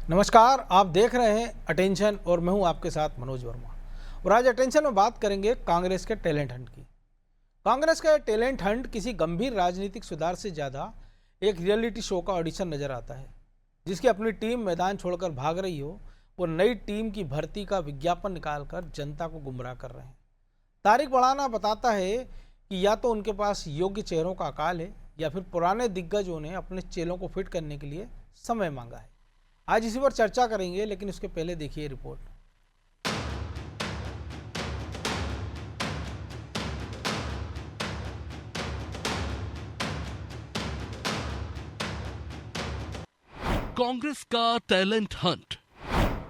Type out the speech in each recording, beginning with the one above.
नमस्कार, आप देख रहे हैं अटेंशन और मैं हूं आपके साथ मनोज वर्मा। और आज अटेंशन में बात करेंगे कांग्रेस के टैलेंट हंट की। कांग्रेस का टैलेंट हंट किसी गंभीर राजनीतिक सुधार से ज़्यादा एक रियलिटी शो का ऑडिशन नजर आता है। जिसकी अपनी टीम मैदान छोड़कर भाग रही हो, वो नई टीम की भर्ती का विज्ञापन निकालकर जनता को गुमराह कर रहे हैं। तारीख बढ़ाना बताता है कि या तो उनके पास योग्य चेहरों का अकाल है या फिर पुराने दिग्गजों ने अपने चेलों को फिट करने के लिए समय मांगा है। आज इसी पर चर्चा करेंगे, लेकिन उसके पहले देखिए रिपोर्ट। कांग्रेस का टैलेंट हंट,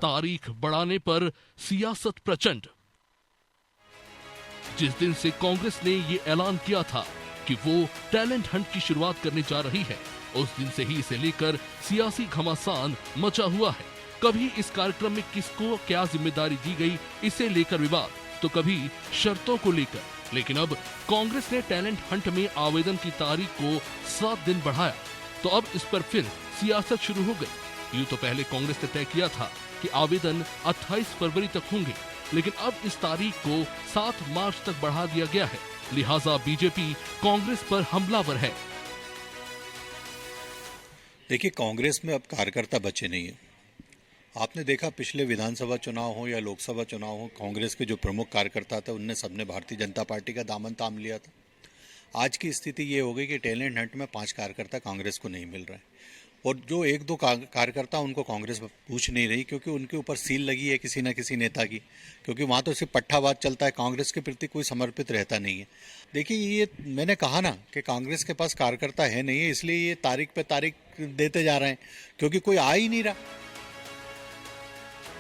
तारीख बढ़ाने पर सियासत प्रचंड। जिस दिन से कांग्रेस ने ये ऐलान किया था कि वो टैलेंट हंट की शुरुआत करने जा रही है, उस दिन से ही इसे लेकर सियासी घमासान मचा हुआ है। कभी इस कार्यक्रम में किसको क्या जिम्मेदारी दी गई, इसे लेकर विवाद, तो कभी शर्तों को लेकर। लेकिन अब कांग्रेस ने टैलेंट हंट में आवेदन की तारीख को 7 दिन बढ़ाया, तो अब इस पर फिर सियासत शुरू हो गई। यूं तो पहले कांग्रेस ने तय किया था कि आवेदन 28 फरवरी तक होंगे, लेकिन अब इस तारीख को 7 मार्च तक बढ़ा दिया गया है। लिहाजा बीजेपी कांग्रेस पर हमलावर है। देखिए, कांग्रेस में अब कार्यकर्ता बचे नहीं है। आपने देखा, पिछले विधानसभा चुनाव हो या लोकसभा चुनाव हो, कांग्रेस के जो प्रमुख कार्यकर्ता थे उनने सबने भारतीय जनता पार्टी का दामन थाम लिया था। आज की स्थिति ये हो गई कि टैलेंट हंट में 5 कार्यकर्ता कांग्रेस को नहीं मिल रहे हैं, और जो 1-2 कार्यकर्ता उनको कांग्रेस पूछ नहीं रही, क्योंकि उनके ऊपर सील लगी है किसी न किसी नेता की। क्योंकि वहाँ तो सिर्फ पट्टाबाज चलता है, कांग्रेस के प्रति कोई समर्पित रहता नहीं है। देखिए, ये मैंने कहा ना कि कांग्रेस के पास कार्यकर्ता है नहीं है, इसलिए ये तारीख पे तारीख देते जा रहे हैं, क्योंकि कोई आ ही नहीं रहा।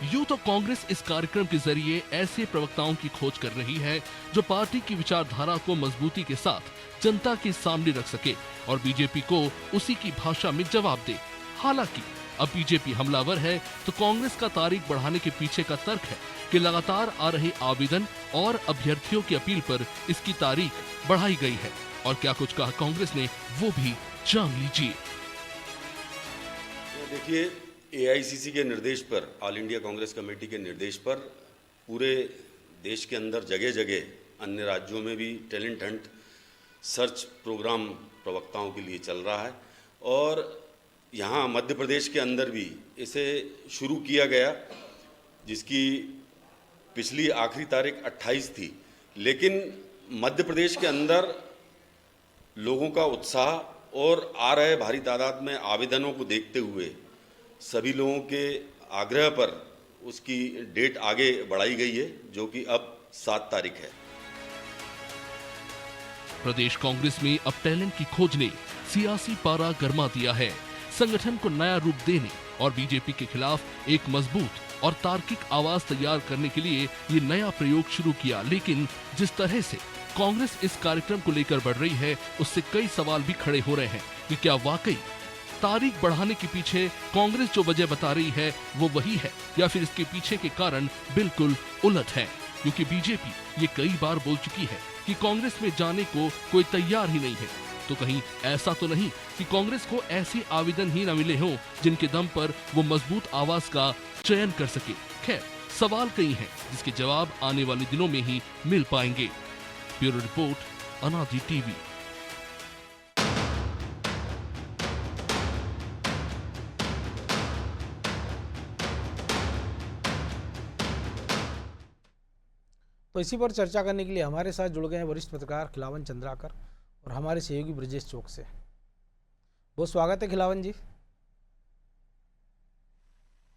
यूं तो कांग्रेस इस कार्यक्रम के जरिए ऐसे प्रवक्ताओं की खोज कर रही है जो पार्टी की विचारधारा को मजबूती के साथ जनता के सामने रख सके और बीजेपी को उसी की भाषा में जवाब दे। हालांकि अब बीजेपी हमलावर है, तो कांग्रेस का तारीख बढ़ाने के पीछे का तर्क है कि लगातार आ रहे आवेदन और अभ्यर्थियों की अपील पर इसकी तारीख बढ़ाई गई है। और क्या कुछ कहा कांग्रेस ने, वो भी जान लीजिए। देखिए, एआईसीसी के निर्देश पर, ऑल इंडिया कांग्रेस कमेटी के निर्देश पर पूरे देश के अंदर जगह जगह अन्य राज्यों में भी टैलेंट हंट सर्च प्रोग्राम प्रवक्ताओं के लिए चल रहा है, और यहाँ मध्य प्रदेश के अंदर भी इसे शुरू किया गया, जिसकी पिछली आखिरी तारीख 28 थी। लेकिन मध्य प्रदेश के अंदर लोगों का उत्साह और आ रहे भारी तादाद में आवेदनों को देखते हुए सभी लोगों के आग्रह पर उसकी डेट आगे बढ़ाई गई है, जो कि अब 7 तारीख है। प्रदेश कांग्रेस में अब टैलेंट की खोज ने सियासी पारा गरमा दिया है। संगठन को नया रूप देने और बीजेपी के खिलाफ एक मजबूत और तार्किक आवाज तैयार करने के लिए ये नया प्रयोग शुरू किया। लेकिन जिस तरह से कांग्रेस इस कार्यक्रम को लेकर बढ़ रही है, उससे कई सवाल भी खड़े हो रहे हैं कि क्या वाकई तारीख बढ़ाने के पीछे कांग्रेस जो वजह बता रही है वो वही है, या फिर इसके पीछे के कारण बिल्कुल उलट है। क्योंकि बीजेपी ये कई बार बोल चुकी है कि कांग्रेस में जाने को कोई तैयार ही नहीं है। तो कहीं ऐसा तो नहीं कि कांग्रेस को ऐसे आवेदन ही न मिले हों जिनके दम पर वो मजबूत आवाज का चयन कर सके। खैर, सवाल कई हैं जिसके जवाब आने वाले दिनों में ही मिल पाएंगे। ब्यूरो रिपोर्ट, अनादि टीवी। तो इसी पर चर्चा करने के लिए हमारे साथ जुड़ गए हैं वरिष्ठ पत्रकार खिलावन चंद्राकर और हमारे सहयोगी ब्रजेश चौक से। बहुत स्वागत है खिलावन जी।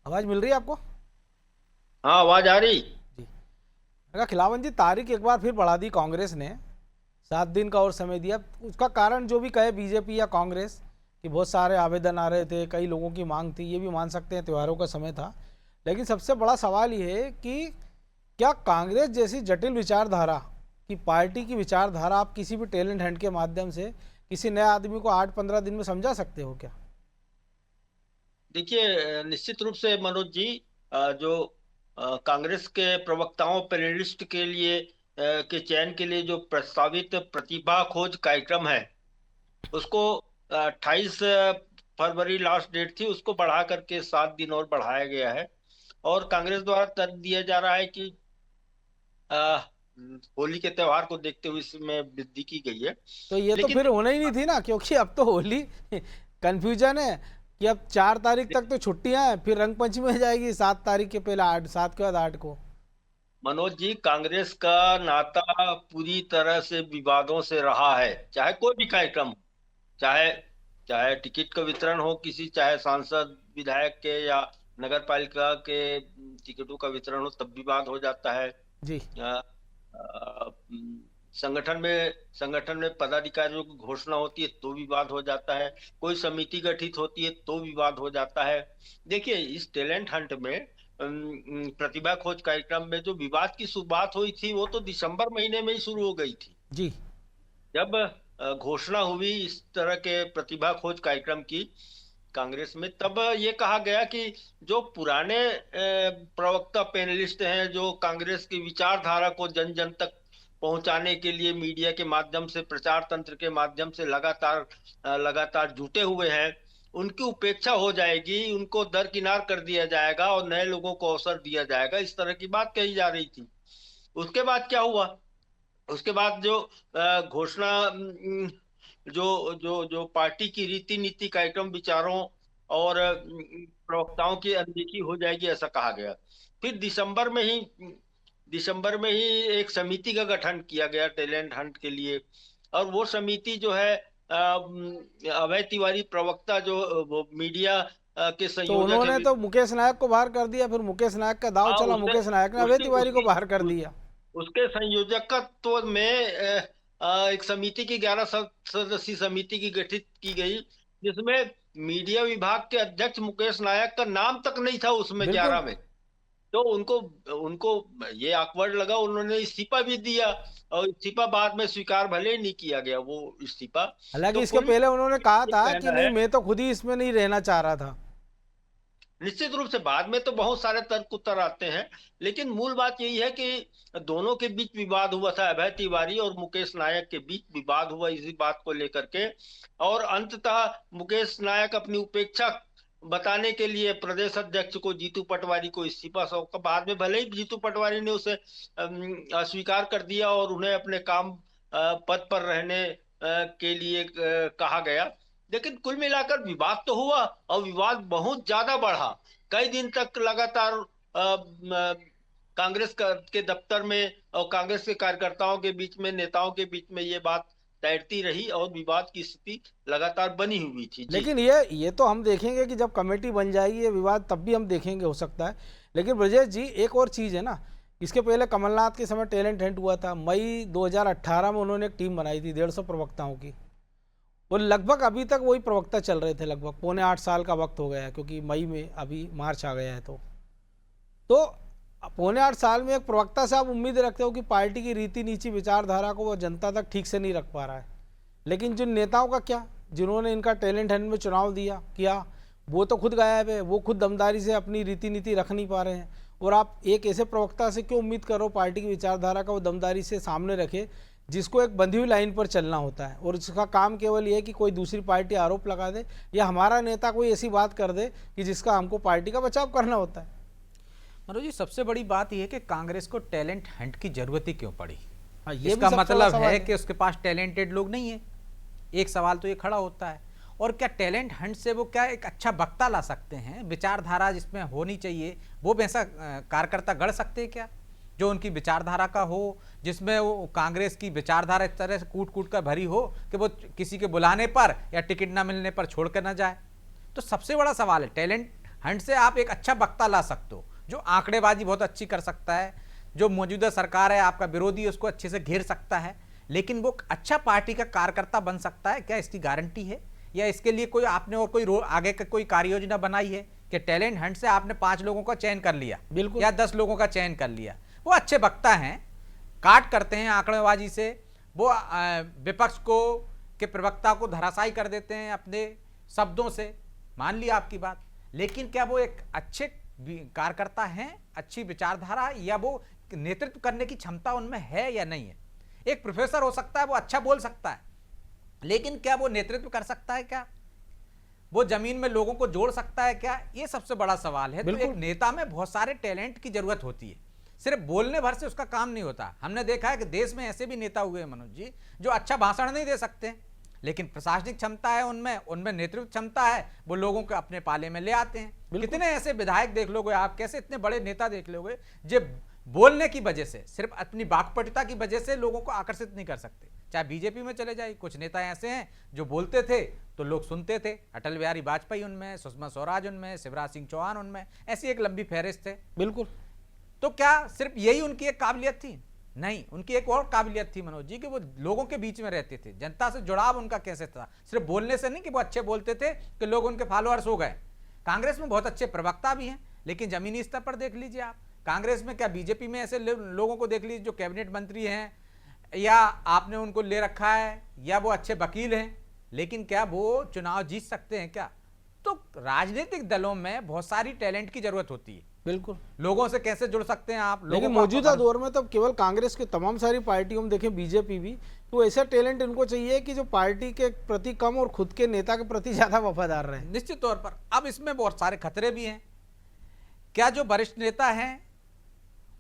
आवाज मिल रही है आपको? हाँ, आवाज आ रही जी। अगर खिलावन जी, तारीख एक बार फिर बढ़ा दी कांग्रेस ने, 7 दिन का और समय दिया। उसका कारण जो भी कहे बीजेपी या कांग्रेस कि बहुत सारे आवेदन आ रहे थे, कई लोगों की मांग थी, ये भी मान सकते हैं, त्योहारों का समय था। लेकिन सबसे बड़ा सवाल ये है कि क्या कांग्रेस जैसी जटिल विचारधारा की पार्टी की विचारधारा आप किसी भी टैलेंट हंट के माध्यम से किसी नए आदमी को 8-15 दिन में समझा सकते हो क्या? देखिए, निश्चित रूप से मनोज जी, जो कांग्रेस के प्रवक्ताओं पैनलिस्ट के लिए के चयन के लिए जो प्रस्तावित प्रतिभा खोज कार्यक्रम है, उसको 28 फरवरी लास्ट डेट थी, उसको बढ़ा करके 7 दिन और बढ़ाया गया है। और कांग्रेस द्वारा तर्क दिया जा रहा है कि आ, होली के त्योहार को देखते हुए इसमें वृद्धि की गई है। तो ये तो लेकिन फिर होना ही नहीं थी ना, क्योंकि अब तो होली कंफ्यूजन है कि अब 4 तारीख तक तो छुट्टियां हैं, फिर रंग पंचमी हो जाएगी 7 तारीख के पहले 8, 7 के बाद 8 को। मनोज जी, कांग्रेस का नाता पूरी तरह से विवादों से रहा है। चाहे कोई भी कार्यक्रम हो, चाहे चाहे टिकट का वितरण हो किसी, चाहे सांसद विधायक के या नगर पालिका के टिकटों का वितरण हो, तब विवाद हो जाता है। जी। अ, संगठन में पदाधिकारियों की घोषणा होती है तो विवाद हो जाता है, कोई समिति गठित होती है तो विवाद हो जाता है। देखिए, इस टैलेंट हंट में प्रतिभा खोज कार्यक्रम में जो विवाद की शुरुआत हुई थी वो तो दिसंबर महीने में ही शुरू हो गई थी। जी। जब घोषणा हुई इस तरह के प्रतिभा खोज कार्यक्रम की कांग्रेस में, तब ये कहा गया कि जो पुराने प्रवक्ता पैनलिस्ट हैं, जो कांग्रेस की विचारधारा को जन जन तक पहुंचाने के लिए मीडिया के माध्यम से, प्रचार तंत्र के माध्यम से लगातार जुटे हुए हैं, उनकी उपेक्षा हो जाएगी, उनको दरकिनार कर दिया जाएगा और नए लोगों को अवसर दिया जाएगा, इस तरह की बात कही जा रही थी। उसके बाद क्या हुआ? उसके बाद जो घोषणा, जो जो जो पार्टी की रीति नीति, कार्यक्रम, विचारों और प्रवक्ताओं की अनदेखी हो जाएगी, ऐसा कहा गया। फिर दिसंबर में ही एक समिति का गठन किया गया टैलेंट हंट के लिए। और वो समिति जो है, अभय तिवारी प्रवक्ता, जो वो मीडिया के तो संयोजक उन्होंने है। तो मुकेश नायक को बाहर कर दिया, फिर मुकेश नायक का दाव हाँ, चला, मुकेश नायक ने अभय तिवारी को बाहर कर दिया। उसके संयोजकत्व में एक समिति की 11 सदस्यीय समिति की गठित की गई, जिसमें मीडिया विभाग के अध्यक्ष मुकेश नायक का नाम तक नहीं था उसमें, बिल्कुल। 11 में। तो उनको उनको ये ऑकवर्ड लगा, उन्होंने इस्तीफा भी दिया और इस्तीफा बाद में स्वीकार भले ही नहीं किया गया वो इस्तीफा। हालांकि तो इसके कुल पहले उन्होंने कहा ये था कि कहना नहीं, है, मैं तो खुद ही इसमें नहीं रहना चाह रहा था। निश्चित रूप से बाद में तो बहुत सारे तर्क उत्तर आते हैं, लेकिन मूल बात यही है कि दोनों के बीच विवाद हुआ था, अभय तिवारी और मुकेश नायक के बीच विवाद हुआ इसी बात को लेकर के। और अंततः मुकेश नायक अपनी उपेक्षा बताने के लिए प्रदेश अध्यक्ष को, जीतू पटवारी को, इस्तीफा सौंपा। बाद में भले ही जीतू पटवारी ने उसे अस्वीकार कर दिया और उन्हें अपने काम पद पर रहने के लिए कहा गया, लेकिन कुल मिलाकर विवाद तो हुआ और विवाद बहुत ज्यादा बढ़ा। कई दिन तक लगातार कांग्रेस के दफ्तर में और कांग्रेस के कार्यकर्ताओं के बीच में, नेताओं के बीच में ये बात तैरती रही और विवाद की स्थिति लगातार बनी हुई थी। लेकिन ये तो हम देखेंगे कि जब कमेटी बन जाएगी ये विवाद, तब भी हम देखेंगे, हो सकता है। लेकिन ब्रजेश जी, एक और चीज़ है ना, इसके पहले कमलनाथ के समय टैलेंट हंट हुआ था, मई 2018 में उन्होंने एक टीम बनाई थी 150 प्रवक्ताओं की, और लगभग अभी तक वही प्रवक्ता चल रहे थे, लगभग 7.25 साल का वक्त हो गया है, क्योंकि मई में अभी मार्च आ गया है। तो 7.25 साल में एक प्रवक्ता से आप उम्मीद रखते हो कि पार्टी की रीति नीति, विचारधारा को वो जनता तक ठीक से नहीं रख पा रहा है। लेकिन जिन नेताओं का क्या, जिन्होंने इनका टैलेंट हंट में चुनाव किया, वो तो खुद गायब है, वो खुद दमदारी से अपनी रीति नीति रख नहीं पा रहे हैं। और आप एक ऐसे प्रवक्ता से क्यों उम्मीद करो पार्टी की विचारधारा का वो दमदारी से सामने रखे, जिसको एक बंधी हुई लाइन पर चलना होता है, और इसका काम केवल ये है कि कोई दूसरी पार्टी आरोप लगा दे या हमारा नेता कोई ऐसी बात कर दे कि जिसका हमको पार्टी का बचाव करना होता है। मनोज जी, सबसे बड़ी बात यह है कि कांग्रेस को टैलेंट हंट की जरूरत ही क्यों पड़ी? हाँ, ये इसका भी सबसे मतलब बड़ा है सवाल कि उसके पास टैलेंटेड लोग नहीं है। एक सवाल तो ये खड़ा होता है। और क्या टैलेंट हंट से वो क्या एक अच्छा वक्ता ला सकते हैं? विचारधारा जिसमें होनी चाहिए वो वैसा कार्यकर्ता गढ़ सकते हैं क्या, जो उनकी विचारधारा का हो, जिसमें वो कांग्रेस की विचारधारा इस तरह से कूट कूट कर भरी हो कि वो किसी के बुलाने पर या टिकट ना मिलने पर छोड़ कर ना जाए? तो सबसे बड़ा सवाल है, टैलेंट हंट से आप एक अच्छा वक्ता ला सकते हो जो आंकड़ेबाजी बहुत अच्छी कर सकता है, जो मौजूदा सरकार है, आपका विरोधी, उसको अच्छे से घेर सकता है, लेकिन वो अच्छा पार्टी का कार्यकर्ता बन सकता है क्या? इसकी गारंटी है? या इसके लिए कोई आपने और कोई आगे का कोई कार्य योजना बनाई है कि टैलेंट हंट से आपने 5 लोगों का चयन कर लिया, बिल्कुल, या 10 लोगों का चयन कर लिया, वो अच्छे वक्ता हैं, काट करते हैं आंकड़ेबाजी से, वो विपक्ष को के प्रवक्ता को धराशायी कर देते हैं अपने शब्दों से, मान लिया आपकी बात, लेकिन क्या वो एक अच्छे कार्यकर्ता हैं, अच्छी विचारधारा, या वो नेतृत्व करने की क्षमता उनमें है या नहीं है? एक प्रोफेसर हो सकता है, वो अच्छा बोल सकता है, लेकिन क्या वो नेतृत्व कर सकता है क्या? वो जमीन में लोगों को जोड़ सकता है क्या, ये सबसे बड़ा सवाल है। तो बिल्कुल। एक नेता में बहुत सारे टैलेंट की जरूरत होती है, सिर्फ बोलने भर से उसका काम नहीं होता। हमने देखा है कि देश में ऐसे भी नेता हुए हैं मनोज जी, जो अच्छा भाषण नहीं दे सकते, लेकिन प्रशासनिक क्षमता है उनमें नेतृत्व क्षमता है, वो लोगों को अपने पाले में ले आते हैं। कितने ऐसे विधायक देख लोगे आप, कैसे इतने बड़े नेता देख लोगे, जो बोलने की वजह से, सिर्फ अपनी वाक्पटुता की वजह से लोगों को आकर्षित नहीं कर सकते। चाहे बीजेपी में चले जाए, कुछ नेता ऐसे हैं जो बोलते थे तो लोग सुनते थे, अटल बिहारी वाजपेयी उनमें, सुषमा स्वराज उनमें, शिवराज सिंह चौहान उनमें, ऐसी एक लंबी फहरिस्त है। बिल्कुल। तो क्या सिर्फ यही उनकी एक काबिलियत थी? नहीं, उनकी एक और काबिलियत थी मनोज जी, कि वो लोगों के बीच में रहते थे। जनता से जुड़ाव उनका कैसे था, सिर्फ बोलने से नहीं कि वो अच्छे बोलते थे कि लोग उनके फॉलोअर्स हो गए। कांग्रेस में बहुत अच्छे प्रवक्ता भी हैं, लेकिन जमीनी स्तर पर देख लीजिए आप, कांग्रेस में क्या बीजेपी में ऐसे लोगों को देख लीजिए जो कैबिनेट मंत्री हैं, या आपने उनको ले रखा है, या वो अच्छे वकील हैं, लेकिन क्या वो चुनाव जीत सकते हैं क्या? तो राजनीतिक दलों में बहुत सारी टैलेंट की जरूरत होती है। बिल्कुल। लोगों से कैसे जुड़ सकते हैं आप, लेकिन मौजूदा दौर में तो केवल कांग्रेस के तमाम सारी पार्टियों में देखें, बीजेपी भी, तो ऐसा टैलेंट इनको चाहिए कि जो पार्टी के प्रति कम और खुद के नेता के प्रति ज्यादा वफादार रहे। निश्चित तौर पर अब इसमें बहुत सारे खतरे भी हैं। क्या जो वरिष्ठ नेता हैं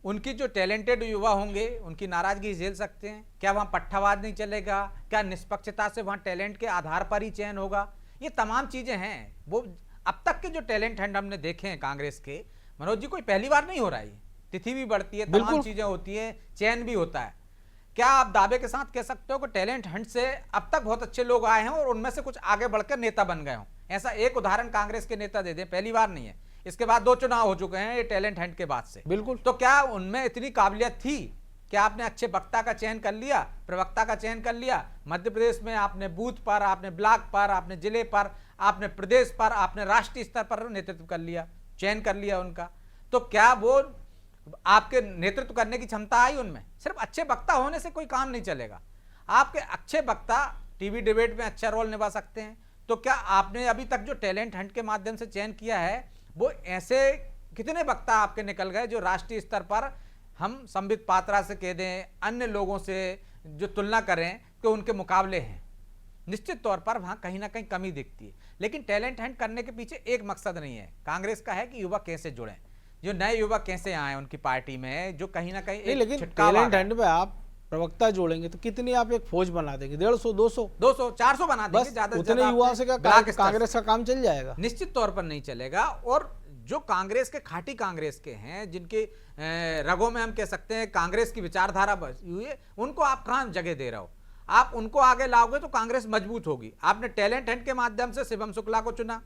उनकी जो टैलेंटेड युवा होंगे उनकी नाराजगी झेल सकते हैं? क्या वहां पट्टावाद नहीं चलेगा? क्या निष्पक्षता से वहां टैलेंट के आधार पर ही चयन होगा? ये तमाम चीजें हैं। वो अब तक के जो टैलेंट हंट हमने देखे हैं कांग्रेस के, मनोज जी, कोई पहली बार नहीं हो रहा है। तिथि भी बढ़ती है, तमाम चीजें होती है, चयन भी होता है। क्या आप दावे के साथ कह सकते हो कि टैलेंट हंट से अब तक बहुत अच्छे लोग आए हैं और उनमें से कुछ आगे बढ़कर नेता बन गए हों? ऐसा एक उदाहरण कांग्रेस के नेता दे दें, पहली बार नहीं है। इसके बाद 2 चुनाव हो चुके हैं ये टैलेंट हंट के बाद से। बिल्कुल। तो क्या उनमें इतनी काबिलियत थी कि आपने अच्छे वक्ता का चयन कर लिया, प्रवक्ता का चयन कर लिया? मध्य प्रदेश में आपने बूथ पर, आपने ब्लॉक पर, आपने जिले पर, आपने प्रदेश पर, आपने राष्ट्रीय स्तर पर नेतृत्व कर लिया, चयन कर लिया उनका। तो क्या वो आपके नेतृत्व करने की क्षमता आई उनमें? सिर्फ अच्छे वक्ता होने से कोई काम नहीं चलेगा। आपके अच्छे वक्ता टीवी डिबेट में अच्छा रोल निभा सकते हैं। तो क्या आपने अभी तक जो टैलेंट हंट के माध्यम से चयन किया है, वो ऐसे कितने वक्ता आपके निकल गए जो राष्ट्रीय स्तर पर हम संबित पात्रा से कह दें, अन्य लोगों से जो तुलना करें कि उनके मुकाबले हैं? निश्चित तौर पर वहां कहीं ना कहीं कमी दिखती है। लेकिन टैलेंट हंट करने के पीछे एक मकसद नहीं है कांग्रेस का, है कि युवा कैसे जुड़े, जो नए युवा कैसे आए उनकी पार्टी में, जो कहीं ना कहीं लेकिन टैलेंट हंट में आप प्रवक्ता जोड़ेंगे तो कितनी आप एक फौज बना देंगे, 150, 200, 400 बना देंगे, ज्यादा से उतने ज्यादा युवाओं से क्या कांग्रेस का काम चल जाएगा? निश्चित तौर पर नहीं चलेगा। और जो कांग्रेस के खाटी कांग्रेस के हैं, जिनके रगों में हम कह सकते हैं कांग्रेस की विचारधारा बसी हुई है, उनको आप कहां जगह दे रहे हो? आप उनको आगे लाओगे तो कांग्रेस मजबूत होगी। आपने टैलेंट हंट के माध्यम से शिवम शुक्ला को चुना,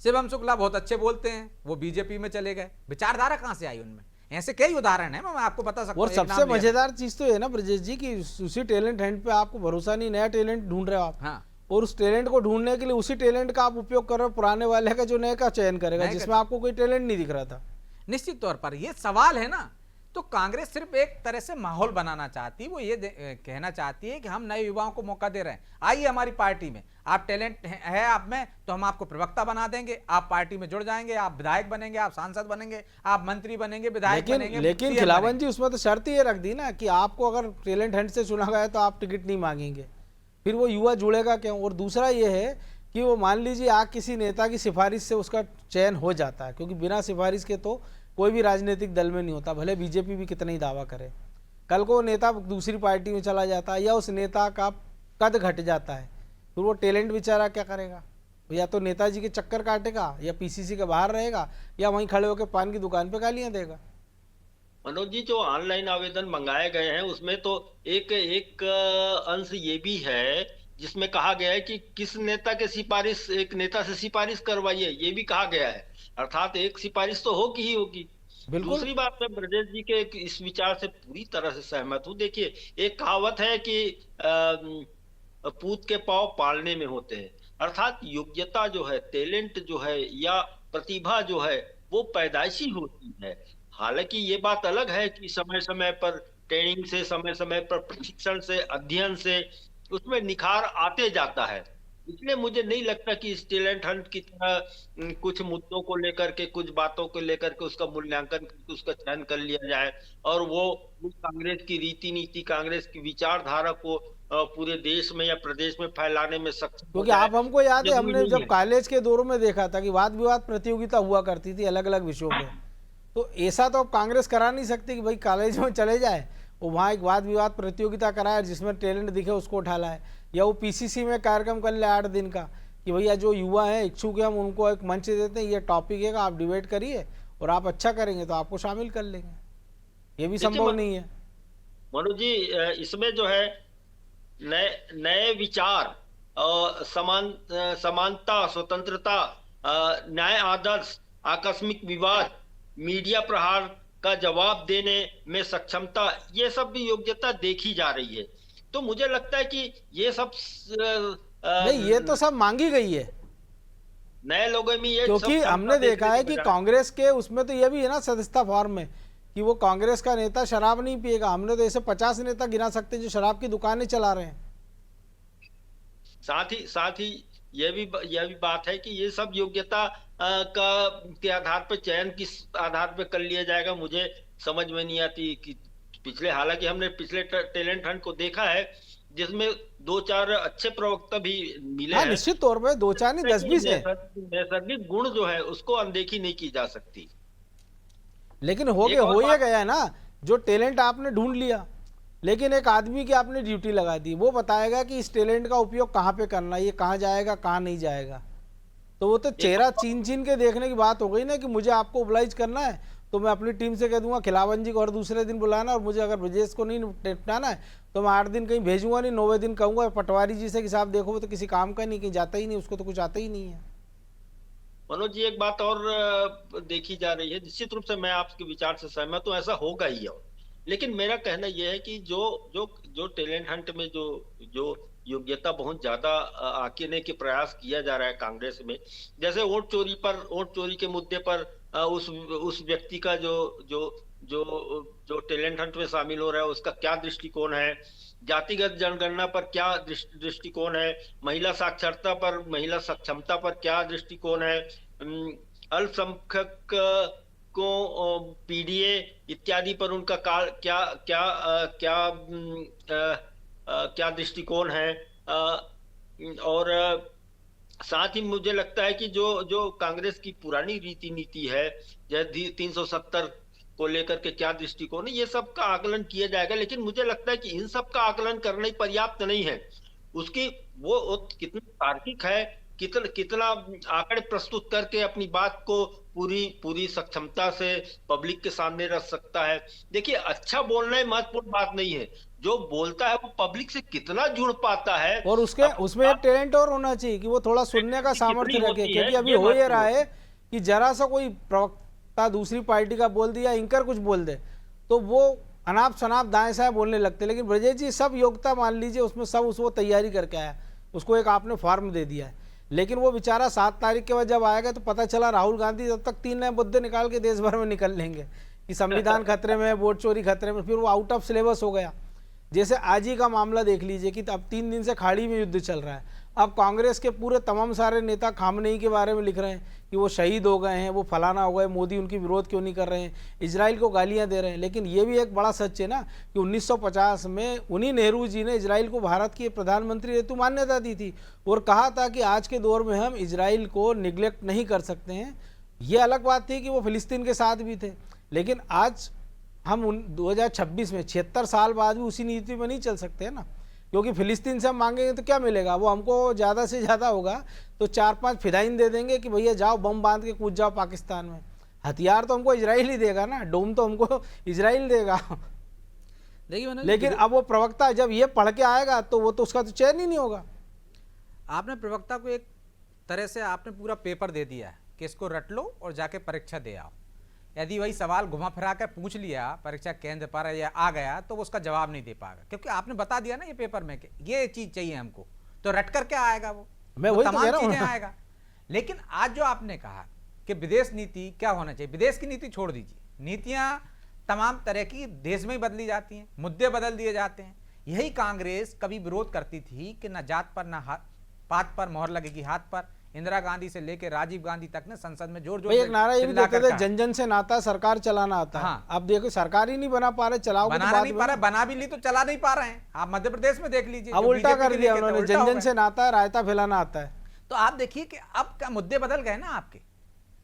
शिवम शुक्ला बहुत अच्छे बोलते हैं, वो बीजेपी में चले गए। विचारधारा कहां से आई उनमें? ऐसे कई उदाहरण है, मैं आपको बता सकता हूं। और सबसे मजेदार चीज तो है ना ब्रजेश जी की उसी टैलेंट हंट पे आपको भरोसा नहीं, नया टैलेंट ढूंढ रहे हो आप। हाँ। और उस टैलेंट को ढूंढने के लिए उसी टैलेंट का आप उपयोग कर रहे हो पुराने वाले का, जो नए का चयन करेगा, जिसमें आपको कोई टैलेंट नहीं दिख रहा था। निश्चित तौर पर ये सवाल है ना। तो कांग्रेस सिर्फ एक तरह से माहौल बनाना चाहती है, वो ये कहना चाहती है कि हम नए युवाओं को मौका दे रहे हैं, आइए हमारी पार्टी में, आप टैलेंट है आप में तो हम आपको प्रवक्ता बना देंगे, आप पार्टी में जुड़ जाएंगे, आप विधायक बनेंगे, आप सांसद बनेंगे, आप मंत्री बनेंगे, विधायक बनेंगे। लेकिन खिलावन जी उसमें तो शर्त ये रख दी ना कि आपको अगर टैलेंट हंट से चुना गया तो आप टिकट नहीं मांगेंगे, फिर वो युवा जुड़ेगा क्यों? और दूसरा ये है कि वो मान लीजिए आज किसी नेता की सिफारिश से उसका चयन हो जाता है, क्योंकि बिना सिफारिश के तो कोई भी राजनीतिक दल में नहीं होता, भले बीजेपी भी कितना ही दावा करे। कल को नेता दूसरी पार्टी में चला जाता है या उस नेता का कद घट जाता है, फिर वो टैलेंट बेचारा क्या करेगा? या तो नेताजी के चक्कर काटेगा, या पीसीसी के बाहर रहेगा, या वहीं खड़े होकर पान की दुकान पे गालियां देगा। मनोज जी, जो ऑनलाइन आवेदन मंगाए गए हैं उसमें तो एक अंश ये भी है जिसमें कहा गया है कि किस नेता के सिफारिश, एक नेता से सिफारिश करवाइए, ये भी कहा गया है। अर्थात एक सिफारिश तो होगी ही होगी। दूसरी बात, मैं ब्रजेश जी के इस विचार से पूरी तरह से सहमत हूँ। देखिए, एक कहावत है कि पूत के पांव पालने में होते हैं। अर्थात योग्यता जो है, टैलेंट जो है, या प्रतिभा जो है, वो पैदाइशी होती है। हालांकि ये बात अलग है कि समय समय पर ट्रेनिंग से, समय समय पर प्रशिक्षण से, अध्ययन से उसमें निखार आते जाता है। इसलिए मुझे नहीं लगता कि इस टैलेंट हंट की तरह कुछ मुद्दों को लेकर के, कुछ बातों को लेकर के उसका मूल्यांकन करके उसका चयन कर लिया जाए और वो कांग्रेस की रीति नीति, कांग्रेस की विचारधारा को पूरे देश में या प्रदेश में फैलाने में सक्षम हो क्योंकि जाए। आप हमको याद है, जरूरी हमने नहीं जब है। कॉलेज के दौरों में देखा था कि वाद विवाद प्रतियोगिता हुआ करती थी अलग अलग विषयों पे, तो ऐसा तो अब कांग्रेस करा नहीं सकती कि भाई कॉलेज में चले जाए वो वहाँ एक वाद विवाद प्रतियोगिता कराए जिसमें टैलेंट दिखे उसको उठा लाए, या वो पीसीसी में कार्यक्रम कर ले 8 दिन का कि भैया जो युवा हैं इच्छुक हैं हम उनको एक मंच देते हैं, ये टॉपिक है आप डिबेट करिए और आप अच्छा करेंगे तो आपको शामिल कर लेंगे। ये भी देखिए संभव नहीं है। मनोज जी, इसमें जो है नए नए विचार, समानता, स्वतंत्रता, न्याय, आदर्श, आकस्मिक विवाद, मीडिया प्रहार का जवाब देने में सक्षमता, ये सब भी योग्यता देखी जा रही है। तो मुझे लगता है कि ये सब नहीं, ये तो सब मांगी गई है, नए लोगों में ये क्योंकि सब हमने देखा देखने है को कि मिला। कांग्रेस के उसमें तो ये भी है ना सदस्यता फॉर्म में कि वो कांग्रेस का नेता शराब नहीं पिएगा। हमने तो ऐसे 50 नेता गिना सकते हैं जो शराब की दुकानें चला रहे हैं। साथ ही यह भी बात है कि ये सब योग्यता के आधार पर चयन किस आधार पर कर लिया जाएगा, मुझे समझ में नहीं आती कि हालांकि हमने पिछले टैलेंट हंट को देखा है जिसमें 2-4 अच्छे प्रवक्ता भी मिले हाँ, हैं। निश्चित तौर पे 2-4 नहीं 10-20 है, नैसर्गिक गुण जो है उसको अनदेखी नहीं की जा सकती। लेकिन एक और हो ये बात- गया है ना, जो टैलेंट आपने ढूंढ लिया लेकिन एक आदमी की आपने ड्यूटी लगा दी, वो बताएगा कि इस टैलेंट का उपयोग कहाँ पे करना है, ये कहाँ जाएगा कहाँ नहीं जाएगा। तो वो तो चेहरा चीन चीन के देखने की बात हो गई ना कि मुझे आपको ओबलाइज करना है तो मैं अपनी टीम से कह दूंगा खिलावन जी को और दूसरे दिन बुलाना, और मुझे अगर ब्रजेश को नहीं निपटाना है तो मैं 8 दिन कहीं भेजूंगा नहीं, 9वें दिन कहूंगा पटवारी जी से कि साहब देखो वो तो किसी काम का नहीं, कहीं जाता ही नहीं, उसको तो कुछ आता ही नहीं है। मनोज जी, एक बात और देखी जा रही है, निश्चित रूप से मैं आपके विचार से सहमत हूँ, ऐसा होगा ही। और लेकिन मेरा कहना यह है कि जो जो जो टैलेंट हंट में जो जो योग्यता बहुत ज्यादा आंकने के प्रयास किया जा रहा है कांग्रेस में, जैसे वोट चोरी के मुद्दे पर उस व्यक्ति का जो जो जो जो टैलेंट हंट में शामिल हो रहा है उसका क्या दृष्टिकोण है, जातिगत जनगणना पर क्या दृष्टिकोण है, महिला साक्षरता पर, महिला सक्षमता पर क्या दृष्टिकोण है, अल्पसंख्यक को पीडीए इत्यादि पर उनका क्या क्या क्या क्या दृष्टिकोण है, और साथ ही मुझे लगता है कि जो जो कांग्रेस की पुरानी रीति नीति है, जैसे 370 को लेकर के क्या दृष्टिकोण है, ये सब का आकलन किया जाएगा। लेकिन मुझे लगता है कि इन सब का आकलन करना ही पर्याप्त नहीं है, उसकी वो कितनी तार्किक है, कितना आंकड़े प्रस्तुत करके अपनी बात को पूरी सक्षमता से पब्लिक के सामने रख सकता है। देखिए, अच्छा बोलना ही महत्वपूर्ण बात नहीं है, जो बोलता है वो पब्लिक से कितना जुड़ पाता है, और उसमें एक टैलेंट और होना चाहिए कि वो थोड़ा सुनने का सामर्थ्य रखे, क्योंकि अभी हो ये रहा है कि जरा सा कोई प्रवक्ता दूसरी पार्टी का बोल दिया, एंकर कुछ बोल दे तो वो अनाप शनाप दाएं साएं बोलने लगते। लेकिन ब्रजेश जी सब योग्यता मान लीजिए उसमें सब वो तैयारी करके आया, उसको एक आपने फॉर्म दे दिया है, लेकिन वो बेचारा 7 तारीख के बाद जब आएगा तो पता चला राहुल गांधी तब तक 3 नए मुद्दे निकाल के देश भर में निकल लेंगे कि संविधान खतरे में है, वोट चोरी खतरे में, फिर वो आउट ऑफ सिलेबस हो गया। जैसे आज ही का मामला देख लीजिए कि अब 3 दिन से खाड़ी में युद्ध चल रहा है, अब कांग्रेस के पूरे तमाम सारे नेता खामनेई के बारे में लिख रहे हैं कि वो शहीद हो गए हैं, वो फलाना हो गए, मोदी उनकी विरोध क्यों नहीं कर रहे हैं, इजराइल को गालियां दे रहे हैं। लेकिन ये भी एक बड़ा सच है ना कि 1950 में उन्हीं नेहरू जी ने इजराइल को भारत की प्रधानमंत्री हेतु मान्यता दी थी और कहा था कि आज के दौर में हम इजराइल को निगलेक्ट नहीं कर सकते हैं। ये अलग बात थी कि वो फिलिस्तीन के साथ भी थे, लेकिन आज हम 2026 में 76 साल बाद भी उसी नीति में नहीं चल सकते हैं ना, क्योंकि फिलिस्तीन से हम मांगेंगे तो क्या मिलेगा, वो हमको ज़्यादा से ज़्यादा होगा तो 4-5 फिदाइन दे देंगे कि भैया जाओ बम बांध के कूद जाओ पाकिस्तान में। हथियार तो हमको इजराइल ही देगा ना, डोम तो हमको इजराइल देगा। देखिए, लेकिन अब वो प्रवक्ता जब ये पढ़ के आएगा तो वो तो उसका तो चयन ही नहीं होगा। आपने प्रवक्ता को एक तरह से आपने पूरा पेपर दे दिया है कि इसको रट लो और जाके परीक्षा दे आओ। यदि वही सवाल घुमा फिरा कर पूछ लिया परीक्षा केंद्र पर या आ गया तो वो उसका जवाब नहीं दे पाएगा, क्योंकि आपने बता दिया ना ये पेपर में कि ये चीज चाहिए हमको, तो रट करके आएगा मैं वही तो तमाम कह रहा हूं। चीजें आएगा। लेकिन आज जो आपने कहा कि विदेश नीति क्या होना चाहिए, विदेश की नीति छोड़ दीजिए, नीतियां तमाम तरह की देश में ही बदली जाती हैं, मुद्दे बदल दिए जाते हैं। यही कांग्रेस कभी विरोध करती थी कि न जात पर न पात पर मोहर लगेगी हाथ पर। इंदिरा गांधी से लेकर राजीव गांधी तक ने संसद में जोर जोर भाई से एक नारा ये भी चिल्ला देते कर थे, कहा। जन जन से नाता सरकार चलाना आता है। हाँ। अब देखो सरकार ही नहीं बना पा रहे, चलाओ बनाना नहीं पा रहा, बना भी ली तो चला नहीं पा रहे हैं। आप मध्य प्रदेश में देख लीजिए, अब जो उल्टा बीजेपी कर के दिया लिए कहते हैं, उन्होंने, उल्टा जन हो जन गया। से नाता है, रायता फैलाना आता है। तो आप देखिए कि अब का मुद्दे बदल गए ना आपके,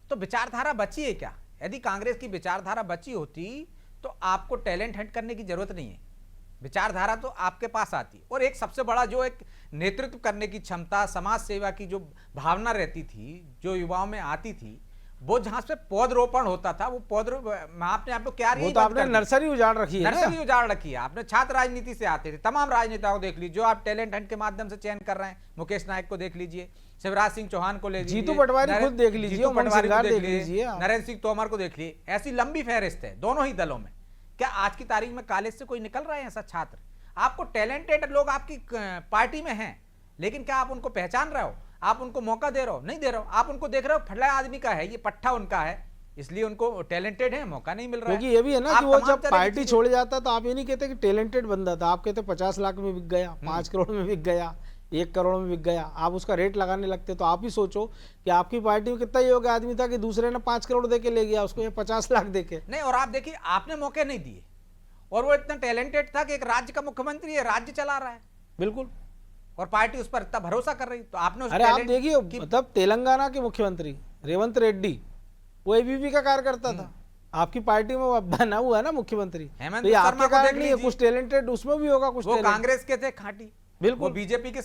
तो विचारधारा बची है क्या? यदि कांग्रेस की विचारधारा बची होती तो आपको टैलेंट हंट करने की जरूरत नहीं है, विचारधारा तो आपके पास आती। और एक सबसे बड़ा जो एक नेतृत्व करने की क्षमता, समाज सेवा की जो भावना रहती थी, जो युवाओं में आती थी, वो जहां से पौधरोपण होता था, वो आपने आपको क्या वो तो आपने नर्सरी उजाड़ रखी है ना। नर्सरी उजाड़ रखी है आपने। छात्र राजनीति से आते थे, तमाम राजनेताओं देख लीजिए जो आप टैलेंट हंट के माध्यम से चयन कर रहे हैं। मुकेश नायक को देख लीजिए, शिवराज सिंह चौहान को ले लीजिए, जीतू पटवारी खुद देख लीजिए, जीतू उमंग पटवारी को सिंगार देख देख लीजिए आप। नरेंद्र सिंह तोमर को देख लीजिए। ऐसी लंबी फहरिस्त है दोनों ही दलों में। क्या आज की तारीख में कॉलेज से कोई निकल रहा है ऐसा छात्र? आपको टैलेंटेड लोग आपकी पार्टी में हैं, लेकिन क्या आप उनको पहचान रहे हो? आप उनको मौका दे रहे हो? नहीं दे रहे हो। आप उनको देख रहे हो फटला आदमी का है, ये पट्टा उनका है, इसलिए उनको टैलेंटेड है, मौका नहीं मिल रहा है। क्योंकि ये भी है ना आप कि वो तमाम जब तरह की पार्टी चीजें- छोड़ जाता तो आप ये नहीं कहते कि टैलेंटेड बंदा था, आप कहते 50 लाख में बिक गया, 5 करोड़ में बिक गया, 1 करोड़ में बिक गया। आप उसका रेट लगाने लगते। तो आप ही सोचो कि आपकी पार्टी में कितना योग्य आदमी था कि दूसरे ने 5 करोड़ दे के ले गया उसको, ये 50 लाख दे के। नहीं, और आप देखिए आपने मौके नहीं दिए, और वो इतना टैलेंटेड था कि एक राज्य का मुख्यमंत्री है, राज्य चला रहा है, बिल्कुल। और पार्टी उस पर इतना भरोसा कर रही। तो आपने उस अरे आप talent देखिए, की- मतलब तेलंगाना के मुख्यमंत्री रेवंत रेड्डी, वो एबीपी का कार्यकर्ता था, आपकी पार्टी में वो बना हुआ है ना मुख्यमंत्री। हेमंत तो ये शर्मा आपके को कारण देख नहीं है, लीजिए। कुछ टैलेंटेड उसमें भी होगा, कुछ वो talent। कांग्रेस के थे खाटी, बिल्कुल। वो बीजेपी के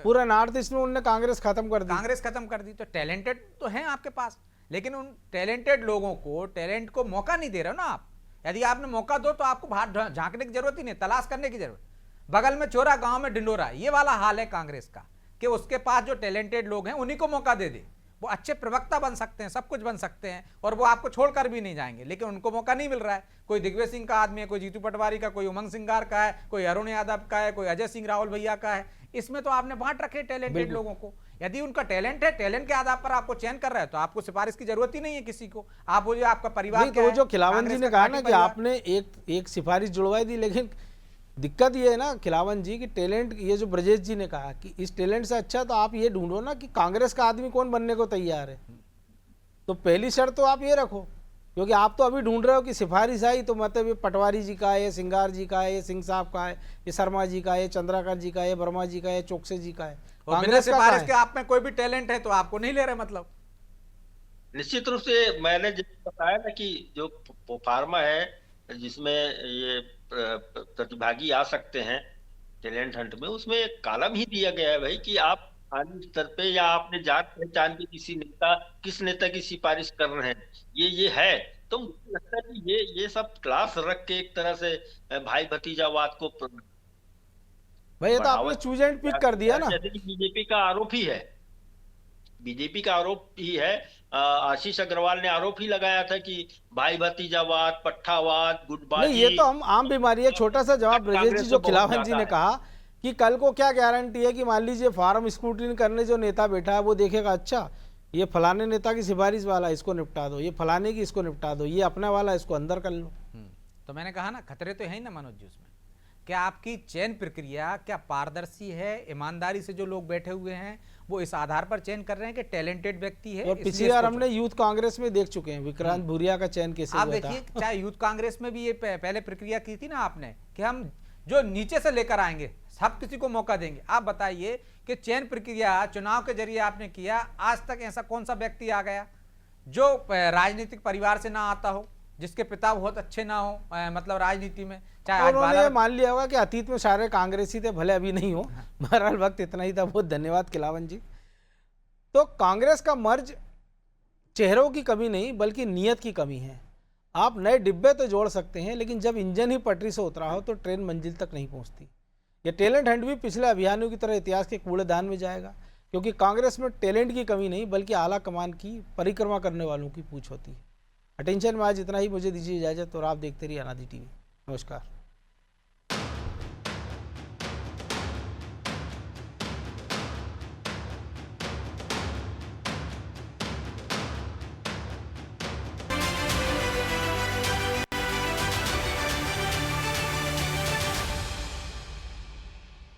पूरा नॉर्थ ईस्ट में उनने कांग्रेस खत्म कर दी। कांग्रेस खत्म कर दी। तो टैलेंटेड तो हैं आपके पास, लेकिन उन टैलेंटेड लोगों को, टैलेंट को मौका नहीं दे रहे हो ना आप। यदि आपने मौका दो तो आपको बाहर झांकने की जरूरत ही नहीं, तलाश करने की जरूरत। बगल में चोरा, गांव में ढिंडोरा, ये वाला हाल है कांग्रेस का कि उसके पास जो टैलेंटेड लोग हैं उन्हीं को मौका दे दे। वो अच्छे प्रवक्ता बन सकते हैं, सब कुछ बन सकते हैं, और वो आपको छोड़कर भी नहीं जाएंगे, लेकिन उनको मौका नहीं मिल रहा है। कोई दिग्विजय सिंह का आदमी है, कोई जीतू पटवारी का, कोई उमंग सिंगार का है, कोई अरुण यादव का है, कोई अजय सिंह राहुल भैया का है। इसमें तो आपने बांट रखे टैलेंटेड लोगों को। यदि उनका टैलेंट है, टैलेंट के आधार पर आपको चयन कर रहा है, तो आपको सिफारिश की जरूरत ही नहीं है किसी को। आप बोलिए आपका परिवार नहीं, क्या तो वो है? जो खिलावन जी कांग्रेस ने का कहा खाटी ना कि परिवार। आपने एक सिफारिश जुड़वाई दी, लेकिन दिक्कत ये है ना खिलावन जी की टैलेंट, ये जो ब्रजेश जी ने कहा कि इस टैलेंट से अच्छा तो आप ये ढूंढो ना कि कांग्रेस का आदमी कौन बनने को तैयार है। तो पहली शर्त तो आप ये रखो, क्योंकि आप तो अभी ढूंढ रहे हो कि सिफारिश आई तो मतलब ये पटवारी जी का है, ये सिंगार जी का है, ये सिंह साहब का है, ये शर्मा जी का है, ये चंद्राकर जी का है, ये वर्मा जी का है, चौकसे जी का है। और बिना कांग्रेस का कहाँ सिफारिश है? के आप में कोई भी टैलेंट है तो आपको नहीं ले रहे मतलब। निश्चित रूप से मैंने जो बताया ना कि जो फार्मा है जिसमें ये प्रतिभागी आ सकते हैं टैलेंट हंट में, उसमें एक कॉलम ही दिया गया है भाई कि आप स्थानीय स्तर पे या आपने जान पहचान के किस नेता की सिफारिश कर रहे हैं, ये है। तो मुझे लगता है कि ये सब क्लास रख के एक तरह से भाई भतीजावाद को भाई ये तो आपने चूज एंड पिक कर दिया ना। जैसे कि बीजेपी का आरोप ही है, बीजेपी का आरोप ही है। आशीष अग्रवाल ने आरोप ही लगाया था कि भाई भतीजावाद, पट्टावाद, नहीं, गुटबाजी, ये तो हम आम बीमारी है। छोटा सा जवाब ब्रजेश जी जो खिलावन जी ने कहा कि कल को क्या गारंटी है कि मान लीजिए फार्म स्क्रूटिनी करने जो नेता बैठा है वो देखेगा अच्छा ये फलाने नेता की सिफारिश वाला इसको निपटा दो, ये फलाने की इसको निपटा दो, ये अपना वाला इसको अंदर कर लो। तो मैंने कहा ना खतरे तो है ही ना मनोज जी उसमें। क्या आपकी चयन प्रक्रिया क्या पारदर्शी है? ईमानदारी से जो लोग बैठे हुए हैं वो इस आधार पर चयन कर रहे हैं कि टैलेंटेड व्यक्ति है। और पिछली बार हमने यूथ कांग्रेस में देख चुके हैं विक्रांत भूरिया का चयन कैसे आप हुआ था। देखिए, चाहे यूथ कांग्रेस में भी ये पहले प्रक्रिया की थी ना आपने कि हम जो नीचे से लेकर आएंगे सब किसी को मौका देंगे। आप बताइए कि चयन प्रक्रिया चुनाव के जरिए आपने किया, आज तक ऐसा कौन सा व्यक्ति आ गया जो राजनीतिक परिवार से ना आता हो, जिसके पिता बहुत अच्छे ना हो मतलब राजनीति में। चाहे आज उन्होंने मान लिया होगा कि अतीत में सारे कांग्रेसी थे, भले अभी नहीं हो। बहरहाल वक्त इतना ही था। बहुत धन्यवाद खिलावन जी। तो कांग्रेस का मर्ज चेहरों की कमी नहीं बल्कि नीयत की कमी है। आप नए डिब्बे तो जोड़ सकते हैं, लेकिन जब इंजन ही पटरी से उतरा हो तो ट्रेन मंजिल तक नहीं पहुंचती। ये टैलेंट हंट भी पिछले अभियानों की तरह इतिहास के कूड़ेदान में जाएगा, क्योंकि कांग्रेस में टैलेंट की कमी नहीं बल्कि आला कमान की परिक्रमा करने वालों की पूछ होती है। अटेंशन में आज इतना ही। मुझे दीजिए इजाजत और आप देखते रहिए अनादि टीवी। नमस्कार।